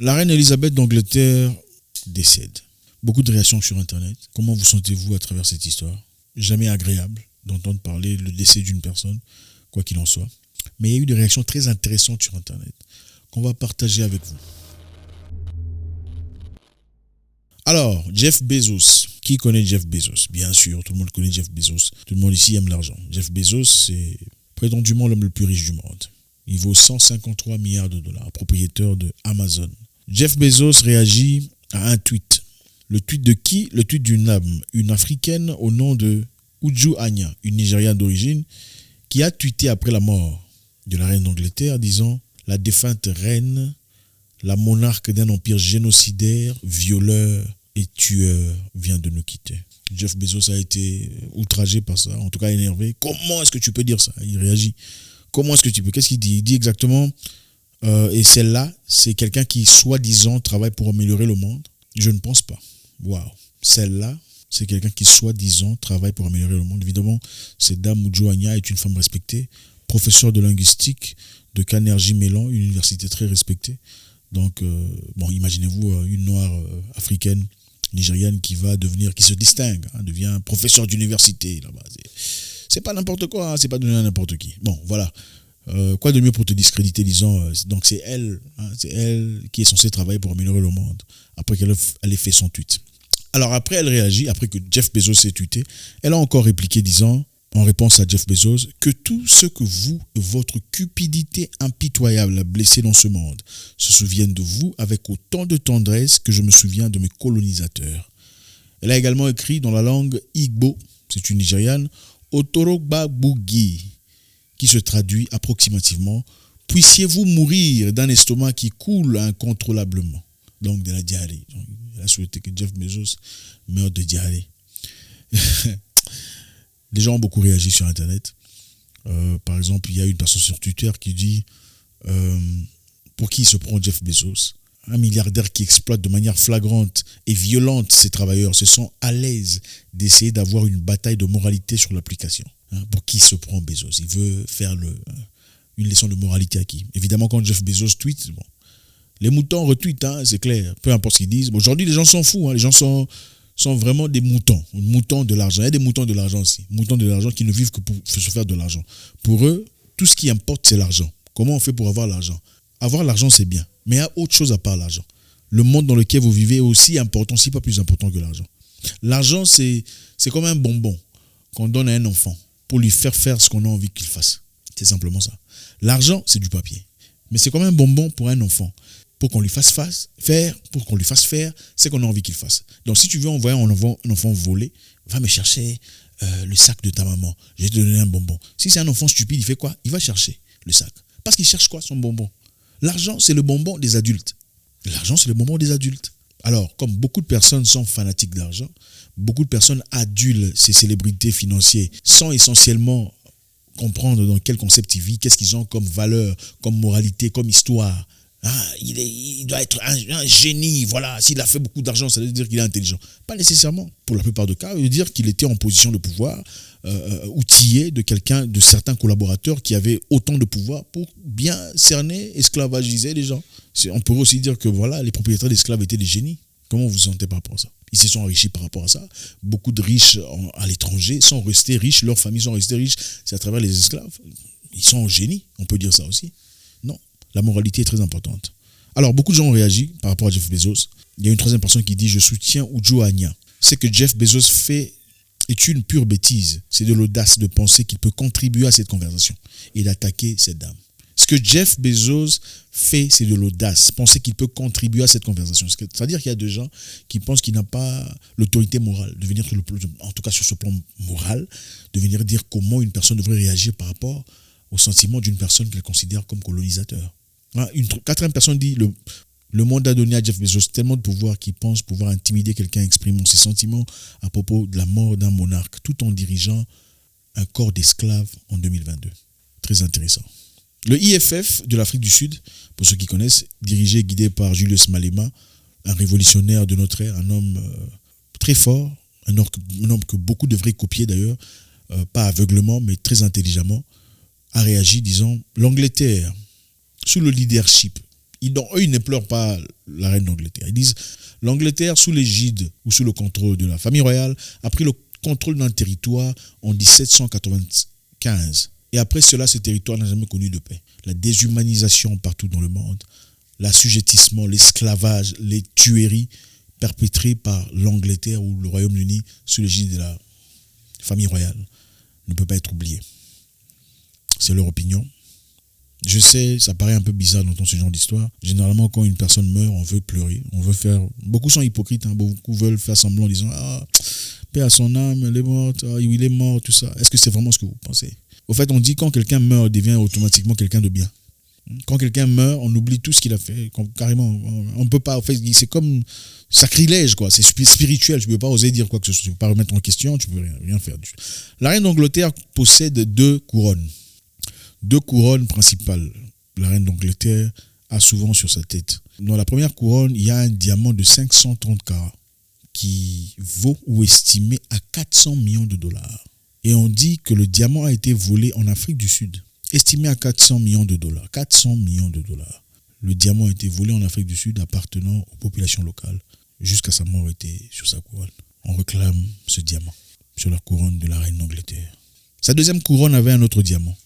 La reine Elisabeth d'Angleterre décède. Beaucoup de réactions sur Internet. Comment vous sentez-vous à travers cette histoire? Jamais agréable d'entendre parler le décès d'une personne, quoi qu'il en soit. Mais il y a eu des réactions très intéressantes sur Internet qu'on va partager avec vous. Alors, Jeff Bezos. Qui connaît Jeff Bezos? Bien sûr, tout le monde connaît Jeff Bezos. Tout le monde ici aime l'argent. Jeff Bezos, c'est prétendument l'homme le plus riche du monde. Il vaut 153 milliards de dollars, propriétaire de Amazon. Jeff Bezos réagit à un tweet. Le tweet de qui? Le tweet d'une âme, une africaine au nom de Uju Anya, une Nigériane d'origine, qui a tweeté après la mort de la reine d'Angleterre, disant « La défunte reine, la monarque d'un empire génocidaire, violeur et tueur, vient de nous quitter. » Jeff Bezos a été outragé par ça, en tout cas énervé. « Comment est-ce que tu peux dire ça ?» Il réagit. « Comment est-ce que tu peux ?» Qu'est-ce qu'il dit? Il dit exactement et celle-là, c'est quelqu'un qui, soi-disant, travaille pour améliorer le monde. Je ne pense pas. Waouh. Celle-là, c'est quelqu'un qui, soi-disant, travaille pour améliorer le monde. Évidemment, cette dame Uju Anya est une femme respectée, professeure de linguistique de Carnegie Mellon, une université très respectée. Donc, imaginez-vous une noire africaine, nigériane qui se distingue, devient professeur d'université là-bas. C'est pas n'importe quoi, c'est pas donné à n'importe qui. Bon, voilà. Quoi de mieux pour te discréditer, disant, donc c'est elle qui est censée travailler pour améliorer le monde, après qu'elle ait fait son tweet. Alors après, elle réagit, après que Jeff Bezos s'est tweeté, elle a encore répliqué, disant, en réponse à Jeff Bezos, que tout ce que vous, votre cupidité impitoyable a blessé dans ce monde, se souviennent de vous avec autant de tendresse que je me souviens de mes colonisateurs. Elle a également écrit dans la langue Igbo, c'est une Nigériane, Otorogba Bugi, qui se traduit approximativement « Puissiez-vous mourir d'un estomac qui coule incontrôlablement ?» Donc de la diarrhée. Donc, il a souhaité que Jeff Bezos meure de diarrhée. Les gens ont beaucoup réagi sur Internet. Par exemple, il y a une personne sur Twitter qui dit pour qui se prend Jeff Bezos? Un milliardaire qui exploite de manière flagrante et violente ses travailleurs se sent à l'aise d'essayer d'avoir une bataille de moralité sur l'application. Pour qui se prend Bezos? Il veut faire une leçon de moralité à qui? Évidemment, quand Jeff Bezos tweet, les moutons retweetent, c'est clair, peu importe ce qu'ils disent. Aujourd'hui, les gens s'en foutent, les gens sont vraiment des moutons de l'argent. Il y a des moutons de l'argent aussi, moutons de l'argent qui ne vivent que pour se faire de l'argent. Pour eux, tout ce qui importe, c'est l'argent. Comment on fait pour avoir l'argent? Avoir l'argent, c'est bien, mais il y a autre chose à part l'argent. Le monde dans lequel vous vivez est aussi important, si pas plus important que l'argent. L'argent, c'est comme un bonbon qu'on donne à un enfant pour lui faire ce qu'on a envie qu'il fasse. C'est simplement ça. L'argent, c'est du papier. Mais c'est comme un bonbon pour un enfant. Pour qu'on lui fasse faire ce qu'on a envie qu'il fasse. Donc, si tu veux envoyer un enfant voler, va me chercher le sac de ta maman. Je vais te donner un bonbon. Si c'est un enfant stupide, il fait quoi? Il va chercher le sac. Parce qu'il cherche quoi? Son bonbon. L'argent, c'est le bonbon des adultes. L'argent, c'est le bonbon des adultes. Alors, comme beaucoup de personnes sont fanatiques d'argent, beaucoup de personnes adulent ces célébrités financières sans essentiellement comprendre dans quel concept ils vivent, qu'est-ce qu'ils ont comme valeur, comme moralité, comme histoire. Il doit être un génie, voilà. S'il a fait beaucoup d'argent, ça veut dire qu'il est intelligent. Pas nécessairement. Pour la plupart des cas, ça veut dire qu'il était en position de pouvoir, outillé de certains collaborateurs qui avaient autant de pouvoir pour bien cerner, esclavagiser les gens. On pourrait aussi dire que voilà, les propriétaires d'esclaves étaient des génies. Comment vous vous sentez par rapport à ça? Ils se sont enrichis par rapport à ça. Beaucoup de riches à l'étranger sont restés riches, leurs familles sont restées riches. C'est à travers les esclaves. Ils sont génies, on peut dire ça aussi. Non. La moralité est très importante. Alors, beaucoup de gens ont réagi par rapport à Jeff Bezos. Il y a une troisième personne qui dit « Je soutiens Uju Anya ». Ce que Jeff Bezos fait est une pure bêtise. C'est de l'audace de penser qu'il peut contribuer à cette conversation et d'attaquer cette dame. Ce que Jeff Bezos fait, c'est de l'audace. Penser qu'il peut contribuer à cette conversation. C'est-à-dire qu'il y a des gens qui pensent qu'il n'a pas l'autorité morale de venir, en tout cas sur ce plan moral, de venir dire comment une personne devrait réagir par rapport au sentiment d'une personne qu'elle considère comme colonisateur. Une quatrième personne dit le monde a donné à Jeff Bezos tellement de pouvoir qu'il pense pouvoir intimider quelqu'un exprimant ses sentiments à propos de la mort d'un monarque tout en dirigeant un corps d'esclaves en 2022. Très intéressant. Le IFF de l'Afrique du Sud, pour ceux qui connaissent, dirigé et guidé par Julius Malema, un révolutionnaire de notre ère, un homme très fort, un homme que beaucoup devraient copier d'ailleurs, pas aveuglement mais très intelligemment, a réagi disant « L'Angleterre, sous le leadership Eux, ils ne pleurent pas la reine d'Angleterre. Ils disent l'Angleterre, sous l'égide ou sous le contrôle de la famille royale, a pris le contrôle d'un territoire en 1795. Et après cela, ce territoire n'a jamais connu de paix. La déshumanisation partout dans le monde, l'assujettissement, l'esclavage, les tueries perpétrées par l'Angleterre ou le Royaume-Uni sous l'égide de la famille royale ne peut pas être oublié. C'est leur opinion. Je sais, ça paraît un peu bizarre d'entendre ce genre d'histoire. Généralement, quand une personne meurt, on veut pleurer. On veut faire... Beaucoup sont hypocrites. Beaucoup veulent faire semblant en disant « Ah, paix à son âme, elle est morte. Ah, il est mort, tout ça. » Est-ce que c'est vraiment ce que vous pensez? Au fait, on dit quand quelqu'un meurt, il devient automatiquement quelqu'un de bien. Quand quelqu'un meurt, on oublie tout ce qu'il a fait. Carrément, on ne peut pas... En fait, c'est comme sacrilège, quoi. C'est spirituel. Tu ne peux pas oser dire quoi que ce soit. Tu ne peux pas remettre en question. Tu ne peux rien faire. La reine d'Angleterre possède 2 couronnes. 2 couronnes principales. La reine d'Angleterre a souvent sur sa tête. Dans la première couronne, il y a un diamant de 530 carats qui vaut ou estimé à 400 millions de dollars. Et on dit que le diamant a été volé en Afrique du Sud, estimé à 400 millions de dollars. 400 millions de dollars. Le diamant a été volé en Afrique du Sud appartenant aux populations locales. Jusqu'à sa mort était sur sa couronne. On réclame ce diamant sur la couronne de la reine d'Angleterre. Sa deuxième couronne avait un autre diamant,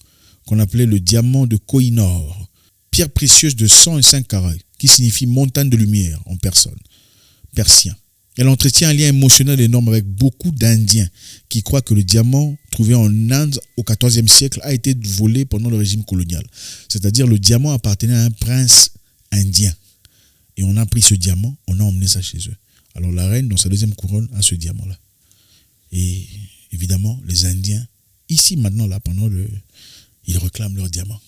qu'on appelait le diamant de Koh-i-Noor, pierre précieuse de 105 carats, qui signifie montagne de lumière en persien. Elle entretient un lien émotionnel énorme avec beaucoup d'Indiens qui croient que le diamant trouvé en Inde au XIVe siècle a été volé pendant le régime colonial. C'est-à-dire le diamant appartenait à un prince indien. Et on a pris ce diamant, on a emmené ça chez eux. Alors la reine, dans sa deuxième couronne, a ce diamant-là. Et évidemment, les Indiens, ici maintenant, là, ils réclament leur diamant.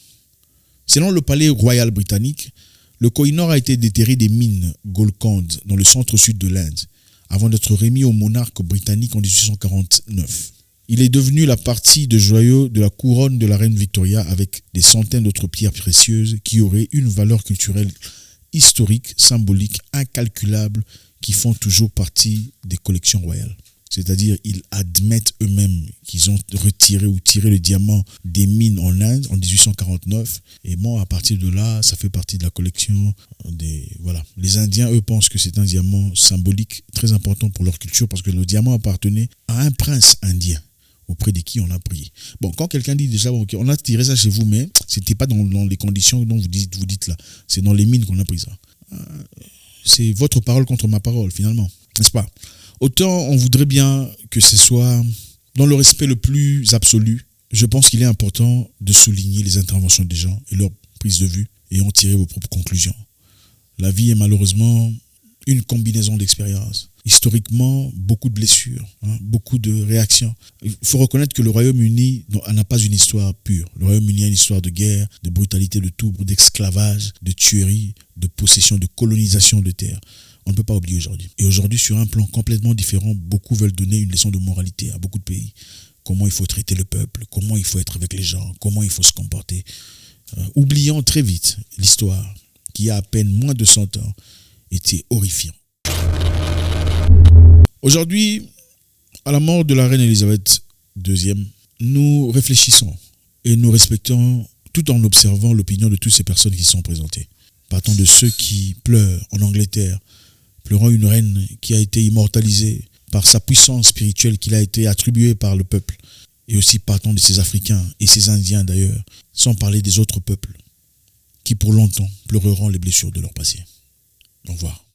Selon le palais royal britannique, le Koh-i-Noor a été déterré des mines Golconde dans le centre-sud de l'Inde, avant d'être remis au monarque britannique en 1849. Il est devenu la partie de joyaux de la couronne de la reine Victoria avec des centaines d'autres pierres précieuses qui auraient une valeur culturelle, historique, symbolique, incalculable, qui font toujours partie des collections royales. C'est-à-dire, ils admettent eux-mêmes qu'ils ont retiré ou tiré le diamant des mines en Inde en 1849. Et bon, à partir de là, ça fait partie de la collection des... Voilà. Les Indiens, eux, pensent que c'est un diamant symbolique très important pour leur culture parce que le diamant appartenait à un prince indien auprès de qui on a prié. Bon, quand quelqu'un dit déjà, okay, on a tiré ça chez vous, mais ce n'était pas dans les conditions dont vous dites là. C'est dans les mines qu'on a pris ça. C'est votre parole contre ma parole, finalement. N'est-ce pas? Autant on voudrait bien que ce soit dans le respect le plus absolu. Je pense qu'il est important de souligner les interventions des gens et leur prise de vue et en tirer vos propres conclusions. La vie est malheureusement une combinaison d'expériences. Historiquement, beaucoup de blessures, beaucoup de réactions. Il faut reconnaître que le Royaume-Uni n'a pas une histoire pure. Le Royaume-Uni a une histoire de guerre, de brutalité, de tout, d'esclavage, de tuerie, de possession, de colonisation de terres. On ne peut pas oublier aujourd'hui. Et aujourd'hui, sur un plan complètement différent, beaucoup veulent donner une leçon de moralité à beaucoup de pays. Comment il faut traiter le peuple, comment il faut être avec les gens, comment il faut se comporter. Oubliant très vite l'histoire qui a à peine moins de 100 ans était horrifiant. Aujourd'hui, à la mort de la reine Elisabeth II, nous réfléchissons et nous respectons tout en observant l'opinion de toutes ces personnes qui sont présentées. Partant de ceux qui pleurent en Angleterre, pleurant une reine qui a été immortalisée par sa puissance spirituelle qui a été attribuée par le peuple, et aussi partant de ces Africains et ces Indiens d'ailleurs, sans parler des autres peuples qui pour longtemps pleureront les blessures de leur passé. Au revoir.